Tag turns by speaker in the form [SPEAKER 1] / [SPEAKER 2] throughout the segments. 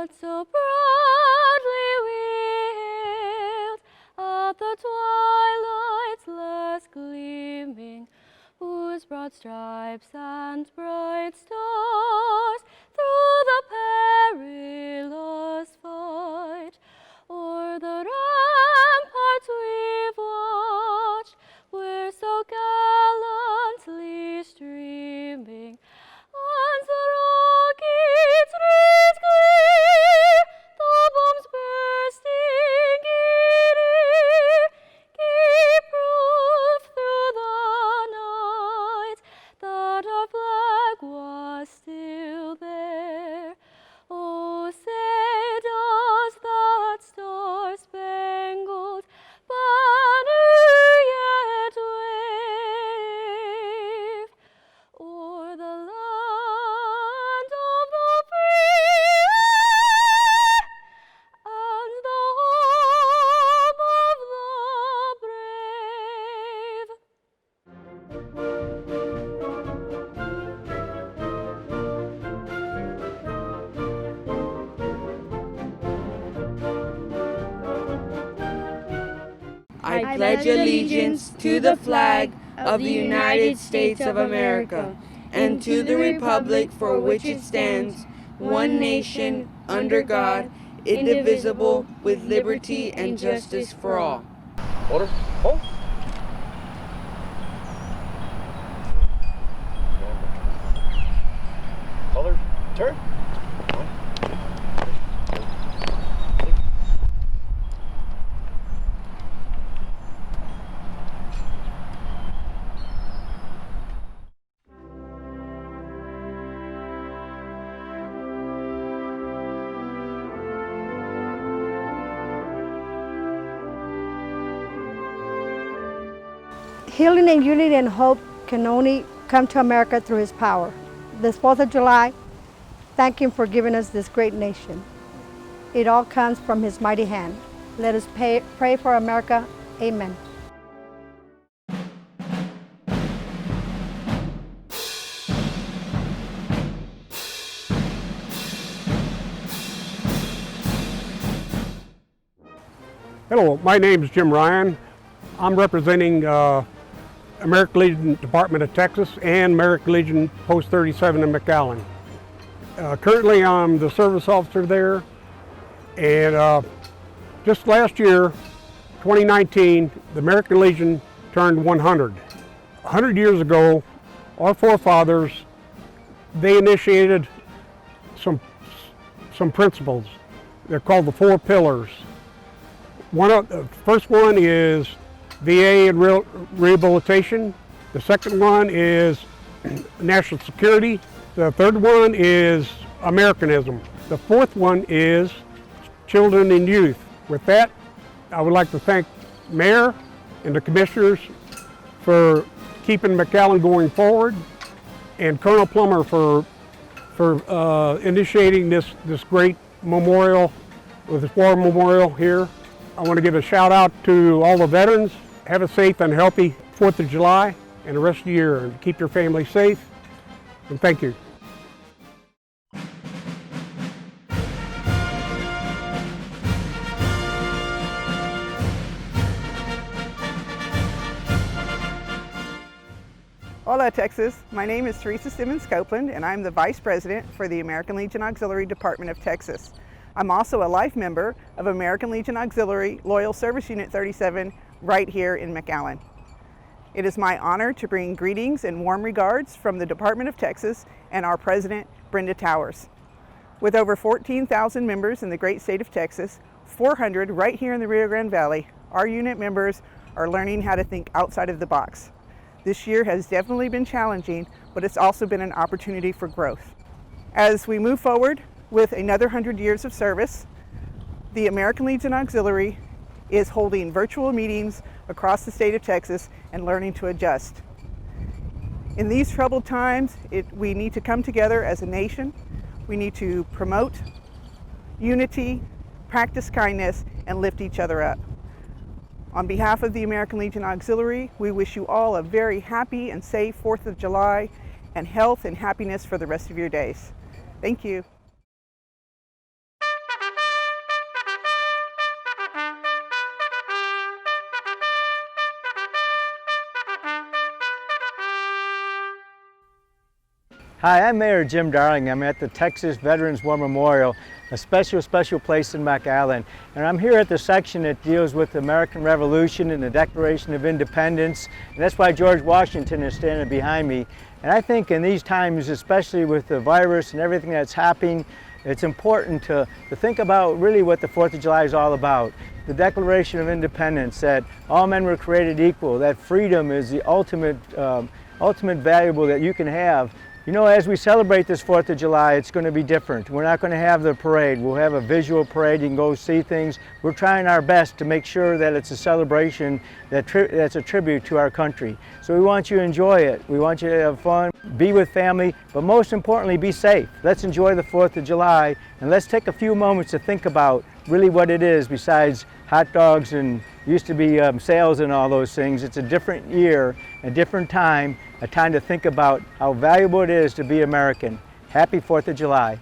[SPEAKER 1] that so proudly wheeled at the twilight's last gleaming, whose broad stripes and bright stars through the perilous fight o'er the ramparts we've watched, were so gallantly streaming, and the rocky trees gleam, the bombs bursting in air, gave proof through the night that our flag was still there. Oh, say does that star-spangled banner yet wave o'er the land of the free and the home of the brave?
[SPEAKER 2] I pledge allegiance to the flag of the United States of America and to the republic for which it stands, one nation, under God, indivisible, with liberty and justice for all.
[SPEAKER 3] Order. Hold. Color. Turn.
[SPEAKER 4] Healing and unity and hope can only come to America through His power. This 4th of July, thank Him for giving us this great nation. It all comes from His mighty hand. Let us pray for America. Amen.
[SPEAKER 5] Hello, my name is Jim Ryan. I'm representing American Legion Department of Texas and American Legion Post 37 in McAllen. Currently I'm the service officer there, and just last year, 2019, the American Legion turned 100. 100 years ago, our forefathers, they initiated some principles. They're called the 4 pillars. The first one is VA and rehabilitation. The second one is national security. The third one is Americanism. The fourth one is children and youth. With that, I would like to thank Mayor and the commissioners for keeping McAllen going forward, and Colonel Plummer for initiating this great memorial, with this war memorial here. I want to give a shout out to all the veterans. Have a safe and healthy 4th of July and the rest of the year, and keep your family safe, and thank you.
[SPEAKER 6] Hola, Texas. My name is Teresa Simmons Copeland, and I'm the Vice President for the American Legion Auxiliary Department of Texas. I'm also a life member of American Legion Auxiliary Loyal Service Unit 37 right here in McAllen. It is my honor to bring greetings and warm regards from the Department of Texas and our President, Brenda Towers. With over 14,000 members in the great state of Texas, 400 right here in the Rio Grande Valley, our unit members are learning how to think outside of the box. This year has definitely been challenging, but it's also been an opportunity for growth. As we move forward with another 100 years of service, the American Legion Auxiliary is holding virtual meetings across the state of Texas and learning to adjust. In these troubled times, we need to come together as a nation. We need to promote unity, practice kindness, and lift each other up. On behalf of the American Legion Auxiliary, we wish you all a very happy and safe 4th of July, and health and happiness for the rest of your days. Thank you.
[SPEAKER 7] Hi, I'm Mayor Jim Darling. I'm at the Texas Veterans War Memorial, a special place in McAllen. And I'm here at the section that deals with the American Revolution and the Declaration of Independence. And that's why George Washington is standing behind me. And I think in these times, especially with the virus and everything that's happening, it's important to think about really what the 4th of July is all about. The Declaration of Independence, that all men were created equal, that freedom is the ultimate valuable that you can have. You know, as we celebrate this 4th of July, it's going to be different. We're not going to have the parade. We'll have a visual parade. You can go see things. We're trying our best to make sure that it's a celebration that's a tribute to our country. So we want you to enjoy it. We want you to have fun, be with family, but most importantly, be safe. Let's enjoy the 4th of July, and let's take a few moments to think about really what it is besides hot dogs and used to be sales and all those things. It's a different year, a different time, a time to think about how valuable it is to be American. Happy 4th of July.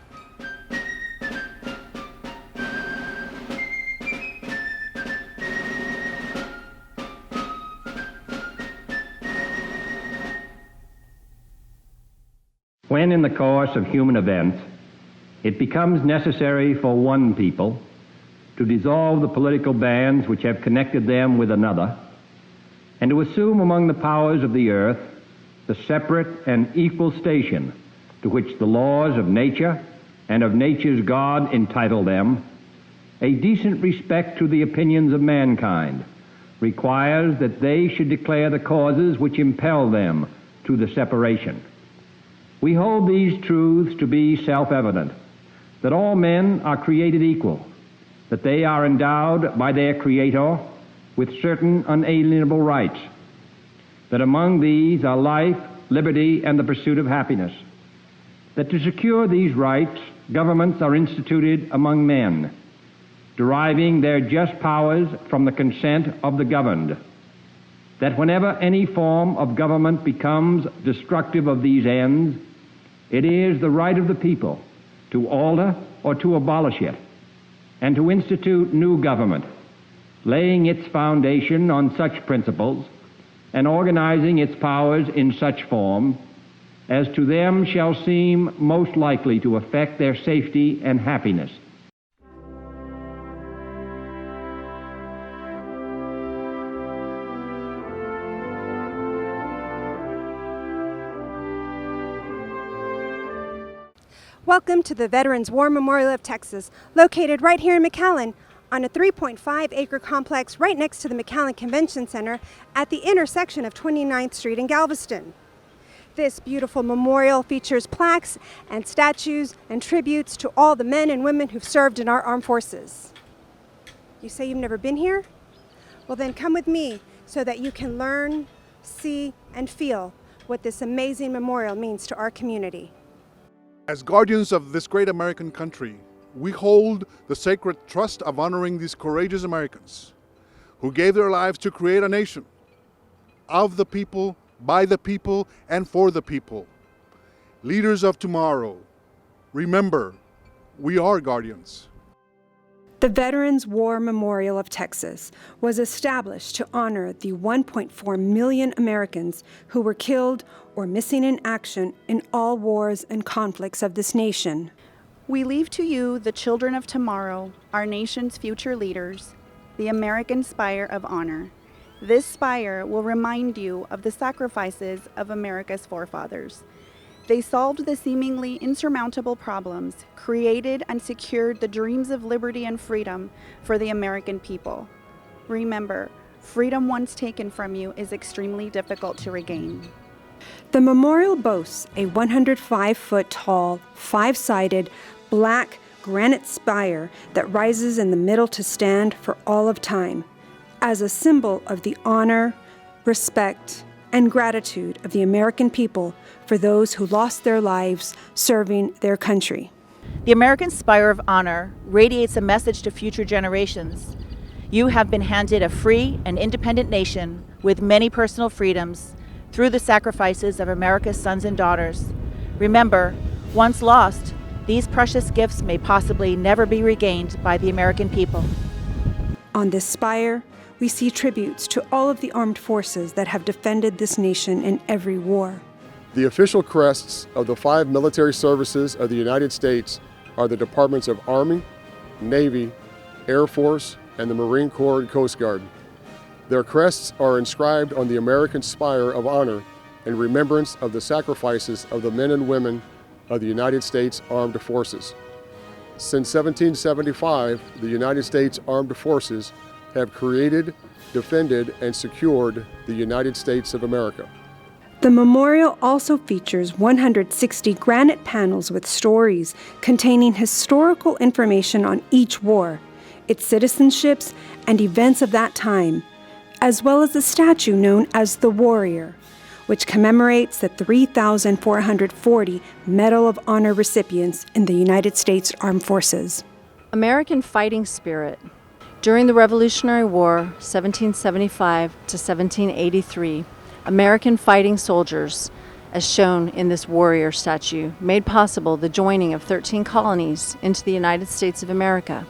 [SPEAKER 8] When in the course of human events it becomes necessary for one people to dissolve the political bands which have connected them with another, and to assume among the powers of the earth the separate and equal station to which the laws of nature and of nature's God entitle them, a decent respect to the opinions of mankind requires that they should declare the causes which impel them to the separation. We hold these truths to be self-evident, that all men are created equal, that they are endowed by their Creator with certain unalienable rights, that among these are life, liberty, and the pursuit of happiness, that to secure these rights, governments are instituted among men, deriving their just powers from the consent of the governed, that whenever any form of government becomes destructive of these ends, it is the right of the people to alter or to abolish it, and to institute new government, laying its foundation on such principles and organizing its powers in such form as to them shall seem most likely to affect their safety and happiness.
[SPEAKER 9] Welcome to the Veterans War Memorial of Texas, located right here in McAllen on a 3.5-acre complex right next to the McAllen Convention Center at the intersection of 29th Street and Galveston. This beautiful memorial features plaques and statues and tributes to all the men and women who've served in our armed forces. You say you've never been here? Well then come with me so that you can learn, see, and feel what this amazing memorial means to our community.
[SPEAKER 10] As guardians of this great American country, we hold the sacred trust of honoring these courageous Americans who gave their lives to create a nation of the people, by the people, and for the people. Leaders of tomorrow, remember, we are guardians.
[SPEAKER 9] The Veterans War Memorial of Texas was established to honor the 1.4 million Americans who were killed or missing in action in all wars and conflicts of this nation.
[SPEAKER 11] We leave to you, the children of tomorrow, our nation's future leaders, the American Spire of Honor. This spire will remind you of the sacrifices of America's forefathers. They solved the seemingly insurmountable problems, created and secured the dreams of liberty and freedom for the American people. Remember, freedom once taken from you is extremely difficult to regain.
[SPEAKER 9] The memorial boasts a 105-foot tall, 5-sided, black granite spire that rises in the middle to stand for all of time as a symbol of the honor, respect, and gratitude of the American people for those who lost their lives serving their country.
[SPEAKER 12] The American Spire of Honor radiates a message to future generations. You have been handed a free and independent nation with many personal freedoms through the sacrifices of America's sons and daughters. Remember, once lost, these precious gifts may possibly never be regained by the American people.
[SPEAKER 9] On this spire, we see tributes to all of the armed forces that have defended this nation in every war.
[SPEAKER 13] The official crests of the 5 military services of the United States are the Departments of Army, Navy, Air Force, and the Marine Corps and Coast Guard. Their crests are inscribed on the American Spire of Honor in remembrance of the sacrifices of the men and women of the United States Armed Forces. Since 1775, the United States Armed Forces have created, defended, and secured the United States of America.
[SPEAKER 9] The memorial also features 160 granite panels with stories containing historical information on each war, its citizenships, and events of that time, as well as a statue known as the Warrior, which commemorates the 3,440 Medal of Honor recipients in the United States Armed Forces.
[SPEAKER 1] American fighting spirit. During the Revolutionary War, 1775 to 1783, American fighting soldiers, as shown in this warrior statue, made possible the joining of 13 colonies into the United States of America.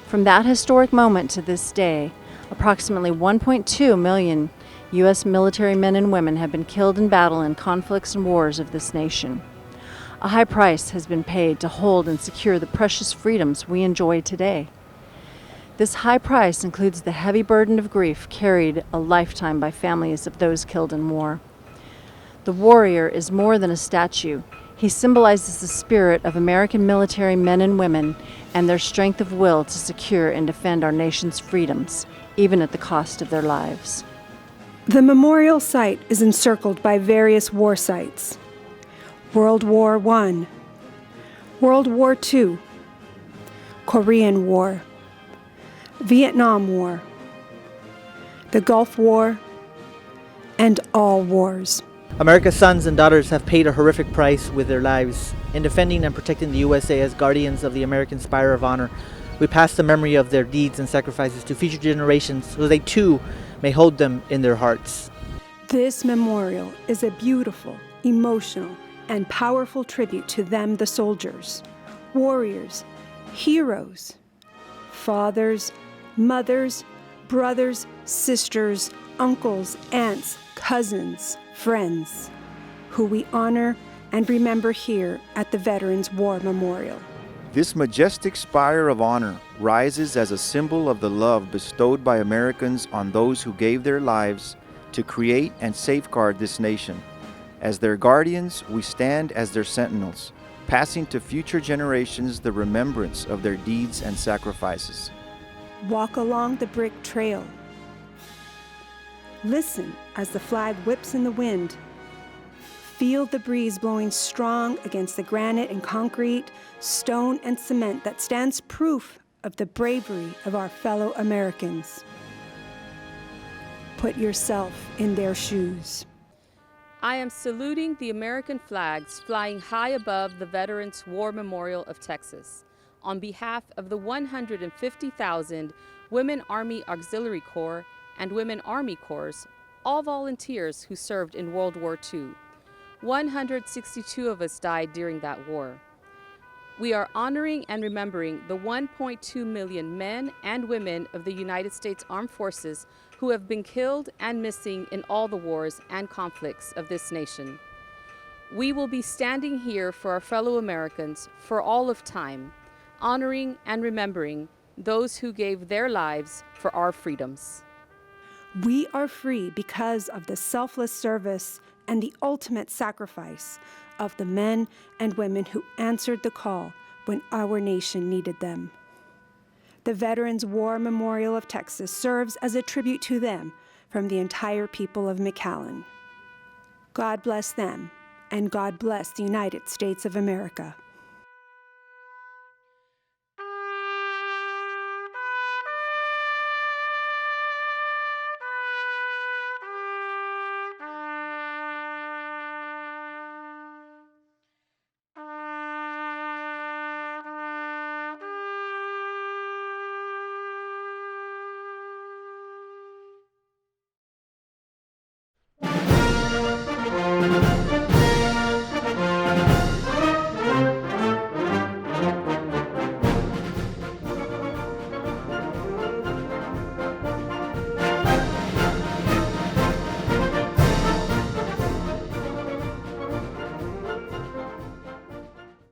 [SPEAKER 1] From that historic moment to this day, approximately 1.2 million U.S. military men and women have been killed in battle in conflicts and wars of this nation. A high price has been paid to hold and secure the precious freedoms we enjoy today. This high price includes the heavy burden of grief carried a lifetime by families of those killed in war. The warrior is more than a statue. He symbolizes the spirit of American military men and women and their strength of will to secure and defend our nation's freedoms, even at the cost of their lives.
[SPEAKER 9] The memorial site is encircled by various war sites: World War I, World War II, Korean War, Vietnam War, the Gulf War, and all wars.
[SPEAKER 14] America's sons and daughters have paid a horrific price with their lives in defending and protecting the USA as guardians of the American Spire of Honor. We pass the memory of their deeds and sacrifices to future generations so they too may hold them in their hearts.
[SPEAKER 9] This memorial is a beautiful, emotional, and powerful tribute to them, the soldiers, warriors, heroes, fathers, mothers, brothers, sisters, uncles, aunts, cousins, friends, who we honor and remember here at the Veterans War Memorial.
[SPEAKER 15] This majestic spire of honor rises as a symbol of the love bestowed by Americans on those who gave their lives to create and safeguard this nation. As their guardians, we stand as their sentinels, passing to future generations the remembrance of their deeds and sacrifices.
[SPEAKER 9] Walk along the brick trail. Listen as the flag whips in the wind. Feel the breeze blowing strong against the granite and concrete, stone and cement that stands proof of the bravery of our fellow Americans. Put yourself in their shoes.
[SPEAKER 16] I am saluting the American flags flying high above the Veterans War Memorial of Texas on behalf of the 150,000 Women Army Auxiliary Corps and Women Army Corps, all volunteers who served in World War II. 162 of us died during that war. We are honoring and remembering the 1.2 million men and women of the United States Armed Forces who have been killed and missing in all the wars and conflicts of this nation. We will be standing here for our fellow Americans for all of time, honoring and remembering those who gave their lives for our freedoms.
[SPEAKER 9] We are free because of the selfless service and the ultimate sacrifice of the men and women who answered the call when our nation needed them. The Veterans War Memorial of Texas serves as a tribute to them from the entire people of McAllen. God bless them, and God bless the United States of America.
[SPEAKER 2] Thank you.